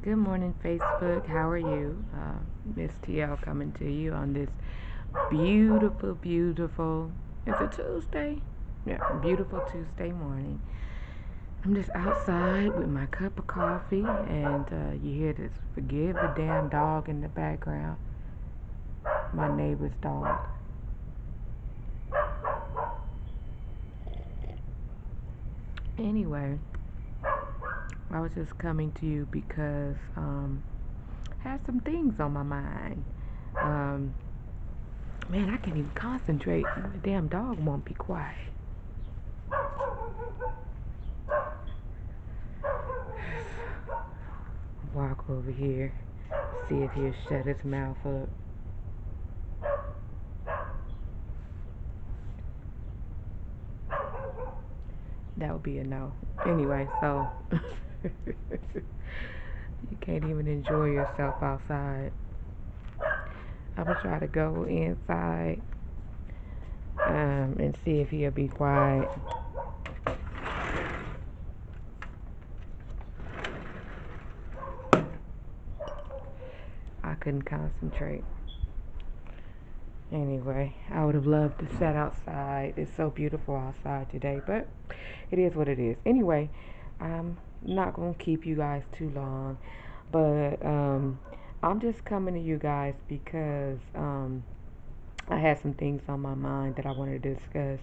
Good morning, Facebook. How are you? Miss TL coming to you on this beautiful, beautiful. It's a Tuesday. Yeah, beautiful Tuesday morning. I'm just outside with my cup of coffee, and you hear this. Forgive the damn dog in the background. My neighbor's dog. Anyway, I was just coming to you because I had some things on my mind. Um, Man, I can't even concentrate. The damn dog won't be quiet. Walk over here, see if he'll shut his mouth up. That would be a no. Anyway, so you can't even enjoy yourself outside. I'm gonna try to go inside and see if he'll be quiet. I couldn't concentrate. Anyway, I would have loved to sit outside. It's so beautiful outside today, but it is what it is. Anyway, I'm not gonna keep you guys too long, but I'm just coming to you guys because I had some things on my mind that I wanted to discuss,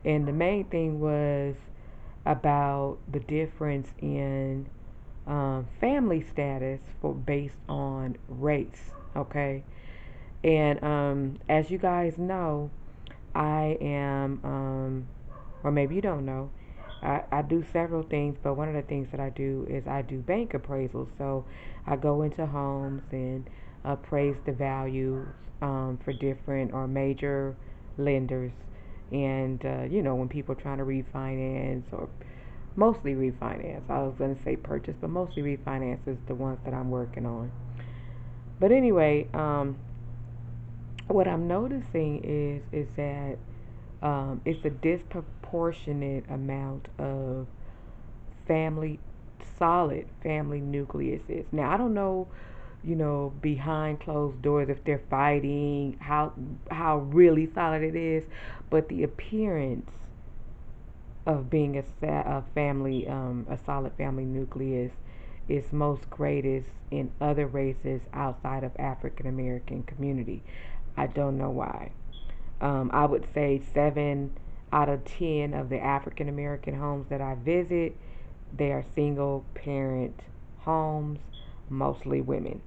and the main thing was about the difference in family status for based on race. Okay, and as you guys know, I am, or maybe you don't know, I do several things, but one of the things that I do is I do bank appraisals. So I go into homes and appraise the value for different or major lenders. And, when people are trying to refinance or mostly refinance, I was going to say purchase, but mostly refinance is the ones that I'm working on. But anyway, what I'm noticing is that it's a disproportionate amount of family, solid family nucleuses. Now I don't know, behind closed doors if they're fighting, how really solid it is, but the appearance of being a family, a solid family nucleus, is most greatest in other races outside of African American community. I don't know why. I would say 7 out of 10 of the African American homes that I visit, they are single parent homes, mostly women.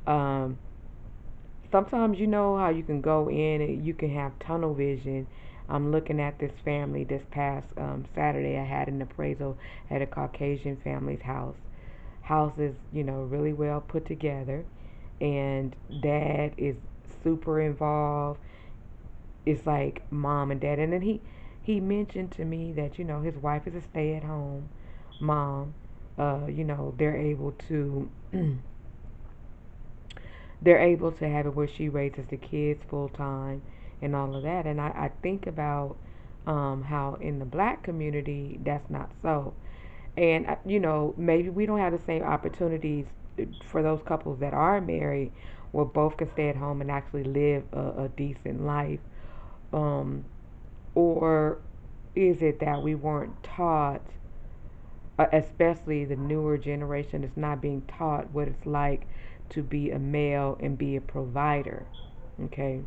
Um, Sometimes you know how you can go in and you can have tunnel vision. I'm looking at this family this past Saturday. I had an appraisal at a Caucasian family's house. House is, really well put together, and dad is super involved. It's like mom and dad. And then he mentioned to me that his wife is a stay-at-home mom. They're able to they're able to have it where she raises the kids full time and all of that. And I think about how in the black community that's not so. And maybe we don't have the same opportunities for those couples that are married, where both can stay at home and actually live a decent life. Um, or is it that we weren't taught, especially the newer generation is not being taught what it's like to be a male and be a provider? Okay.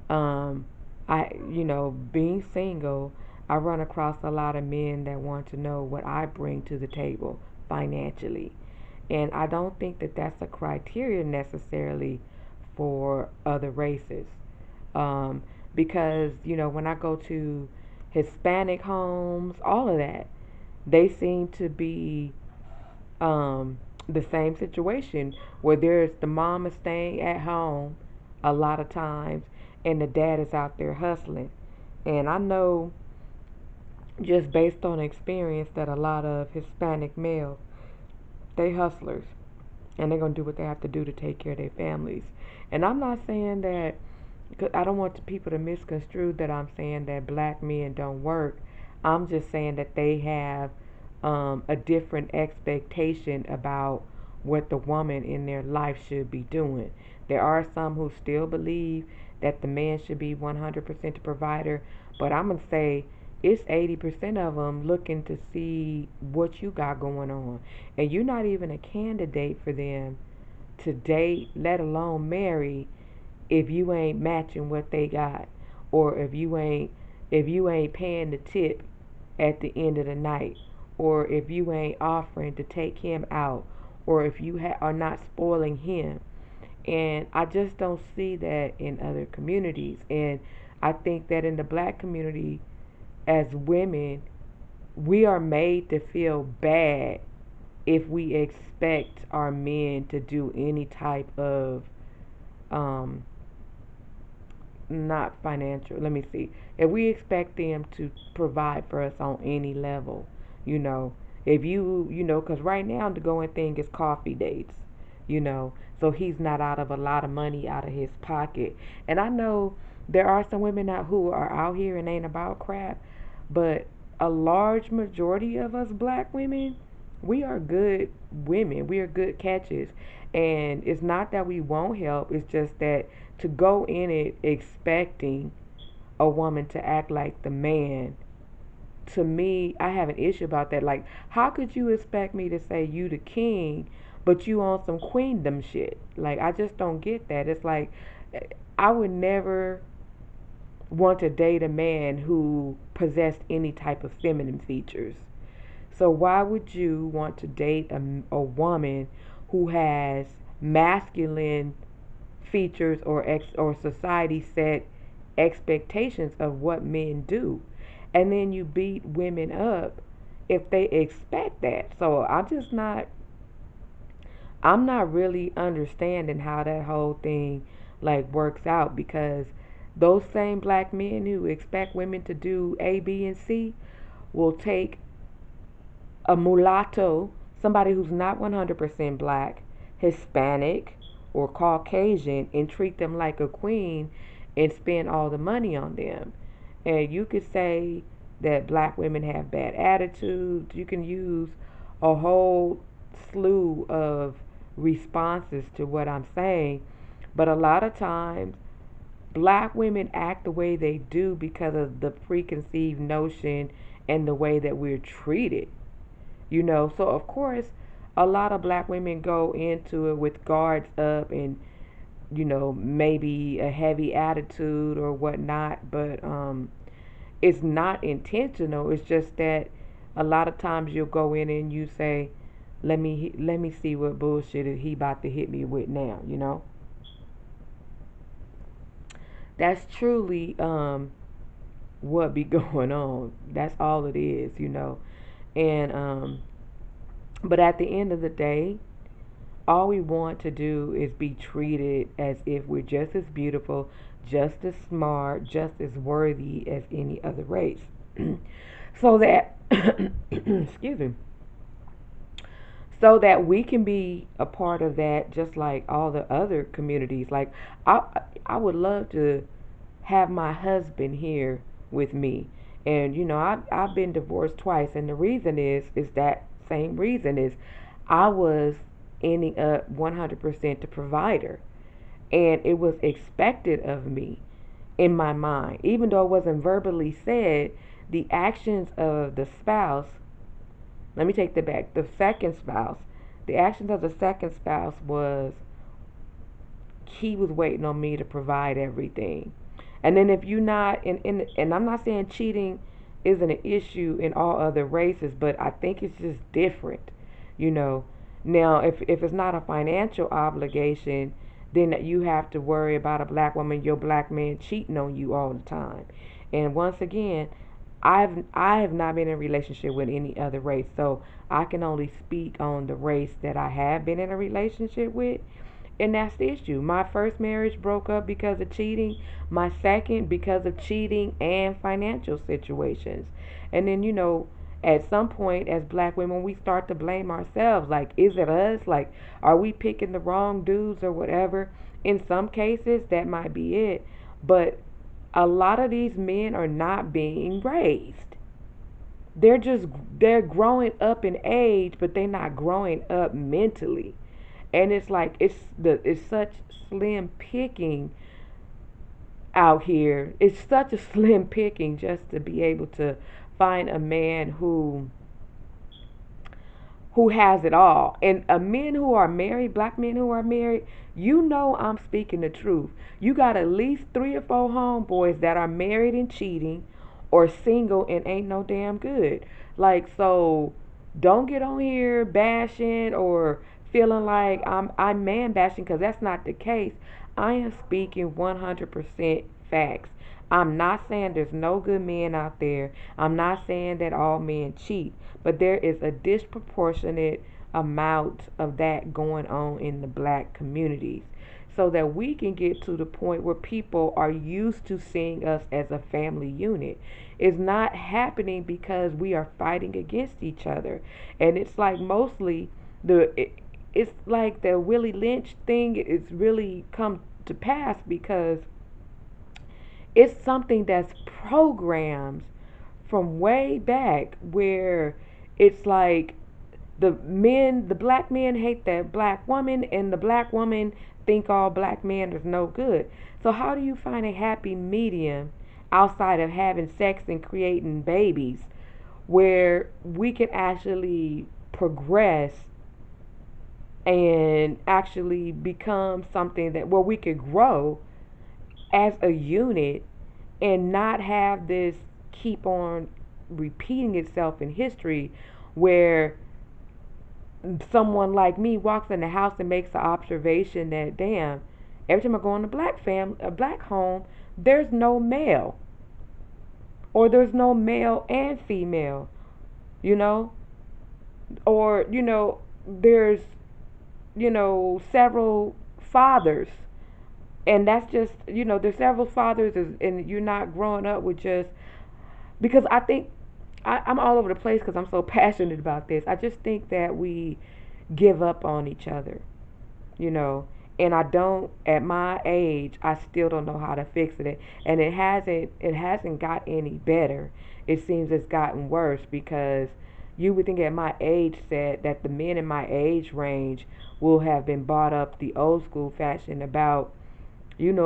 Um, being single, I run across a lot of men that want to know what I bring to the table financially. And I don't think that that's a criteria necessarily for other races. Um, because, when I go to Hispanic homes, all of that, they seem to be the same situation where there's the mom is staying at home a lot of times and the dad is out there hustling. And I know just based on experience that a lot of Hispanic males, they hustlers and they're going to do what they have to do to take care of their families. And I'm not saying that, because I don't want the people to misconstrue that I'm saying that black men don't work. I'm just saying that they have a different expectation about what the woman in their life should be doing. There are some who still believe that the man should be 100% the provider, but I'm going to say it's 80% of them looking to see what you got going on. And you're not even a candidate for them to date, let alone marry, if you ain't matching what they got, or if you ain't paying the tip at the end of the night, or if you ain't offering to take him out, or if you are not spoiling him. And I just don't see that in other communities. And I think that in the black community, as women, we are made to feel bad if we expect our men to do any type of um, not financial. Let me see. If we expect them to provide for us on any level, you know, if because right now the going thing is coffee dates, so he's not out of a lot of money out of his pocket. And I know there are some women out who are out here and ain't about crap, but a large majority of us black women, we are good women. We are good catches. And it's not that we won't help, it's just that to go in it expecting a woman to act like the man, to me, I have an issue about that. Like, how could you expect me to say you the king, but you on some queendom shit? Like, I just don't get that. It's like, I would never want to date a man who possessed any type of feminine features. So why would you want to date a woman who has masculine features or society set expectations of what men do, and then you beat women up if they expect that? So I'm not really understanding how that whole thing like works out, because those same black men who expect women to do A, B, and C will take a mulatto, somebody who's not 100% black, Hispanic, or Caucasian, and treat them like a queen and spend all the money on them. And you could say that black women have bad attitudes. You can use a whole slew of responses to what I'm saying. But a lot of times, black women act the way they do because of the preconceived notion and the way that we're treated. So of course, a lot of black women go into it with guards up and, maybe a heavy attitude or whatnot, but it's not intentional. It's just that a lot of times you'll go in and you say, let me see what bullshit he about to hit me with now. That's truly what be going on. That's all it is. And but at the end of the day, all we want to do is be treated as if we're just as beautiful, just as smart, just as worthy as any other race. So that, excuse me, so that we can be a part of that just like all the other communities. Like, I, I would love to have my husband here with me. And I've been divorced twice, and the reason is that same reason is I was ending up 100% the provider, and it was expected of me in my mind, even though it wasn't verbally said. The actions of the spouse, let me take that back. The second spouse, the actions of the second spouse was he was waiting on me to provide everything. And then if you're not, and I'm not saying cheating isn't an issue in all other races, but I think it's just different, you know. Now, if it's not a financial obligation, then you have to worry about a black woman, your black man cheating on you all the time. And once again, I have not been in a relationship with any other race, so I can only speak on the race that I have been in a relationship with. And that's the issue. My first marriage broke up because of cheating. My second because of cheating and financial situations. And then, at some point as black women, we start to blame ourselves. Like, is it us? Like, are we picking the wrong dudes or whatever? In some cases, that might be it. But a lot of these men are not being raised. they're just they're growing up in age, but they're not growing up mentally. And it's like it's such slim picking out here. It's such a slim picking just to be able to find a man who has it all. And men who are married, black men who are married, you know I'm speaking the truth. You got at least 3 or 4 homeboys that are married and cheating or single and ain't no damn good. Like, so don't get on here bashing or feeling like I'm man bashing, because that's not the case. I am speaking 100% facts. I'm not saying there's no good men out there. I'm not saying that all men cheat, but there is a disproportionate amount of that going on in the black communities, so that we can get to the point where people are used to seeing us as a family unit. It's not happening because we are fighting against each other. And it's like mostly it's like the Willie Lynch thing is really come to pass because it's something that's programmed from way back, where it's like the black men hate that black woman, and the black woman think all black men is no good. So how do you find a happy medium outside of having sex and creating babies, where we can actually progress and actually become something that where we could grow as a unit, and not have this keep on repeating itself in history, where someone like me walks in the house and makes the observation that, damn, every time I go in a black home, there's no male, or there's no male and female, you know, or there's several fathers, and that's just there's several fathers, and you're not growing up with just, because I think I'm all over the place because I'm so passionate about this. I just think that we give up on each other, you know. And I don't, at my age, I still don't know how to fix it. And it hasn't got any better. It seems it's gotten worse, because you would think at my age set that the men in my age range will have been brought up the old school fashion about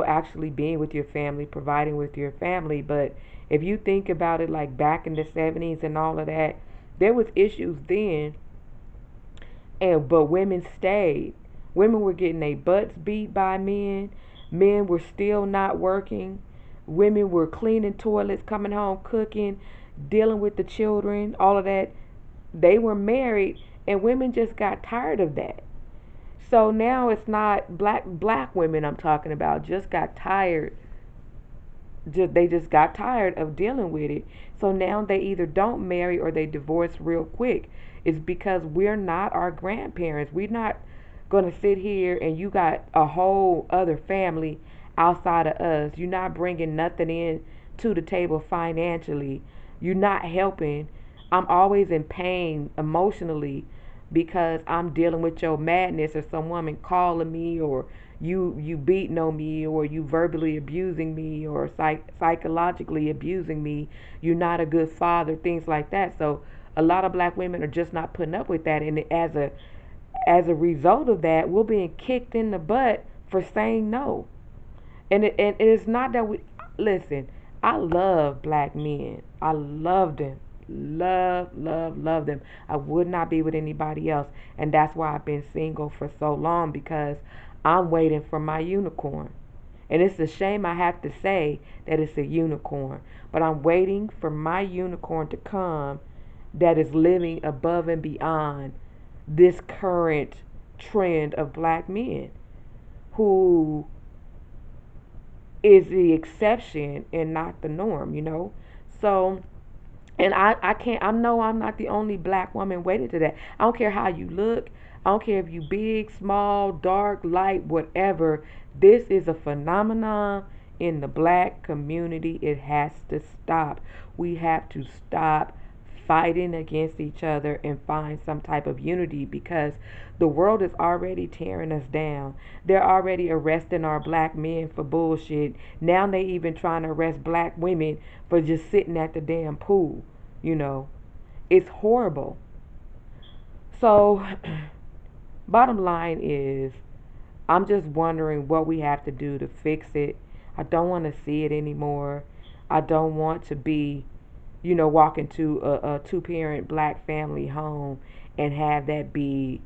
actually being with your family, providing with your family. But if you think about it, like back in the 70s and all of that, there was issues then, and but women stayed. Women were getting their butts beat by men. Men were still not working. Women were cleaning toilets, coming home, cooking, dealing with the children, all of that. They were married, and women just got tired of that. So now it's not black women I'm talking about, just got tired. They just got tired of dealing with it. So now they either don't marry or they divorce real quick. It's because we're not our grandparents. We're not going to sit here and you got a whole other family outside of us. You're not bringing nothing in to the table financially. You're not helping. I'm always in pain emotionally because I'm dealing with your madness, or some woman calling me, or you beating on me, or you verbally abusing me, or psychologically abusing me. You're not a good father, things like that. So a lot of black women are just not putting up with that, and as a result of that, we're being kicked in the butt for saying no. And it's not that we listen. I love black men. I love them, love them. I would not be with anybody else, and that's why I've been single for so long, because I'm waiting for my unicorn. And it's a shame I have to say that it's a unicorn, but I'm waiting for my unicorn to come, that is living above and beyond this current trend of black men, who is the exception and not the norm. So, and I can't, I know I'm not the only black woman waiting to that. I don't care how you look. I don't care if you big, small, dark, light, whatever. This is a phenomenon in the black community. It has to stop. We have to stop fighting against each other and find some type of unity, because the world is already tearing us down. They're already arresting our black men for bullshit. Now they even trying to arrest black women for just sitting at the damn pool, you know. It's horrible. So, bottom line is, I'm just wondering what we have to do to fix it. I don't want to see it anymore. I don't want to be, walk into a two-parent black family home and have that be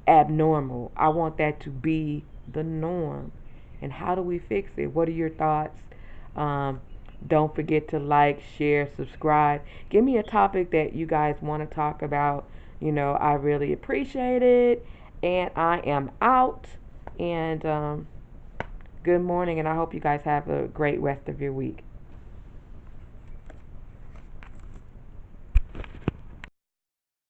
abnormal. I want that to be the norm. And how do we fix it? What are your thoughts? Um, don't forget to like, share, subscribe. Give me a topic that you guys want to talk about. I really appreciate it. And I am out. And good morning. And I hope you guys have a great rest of your week.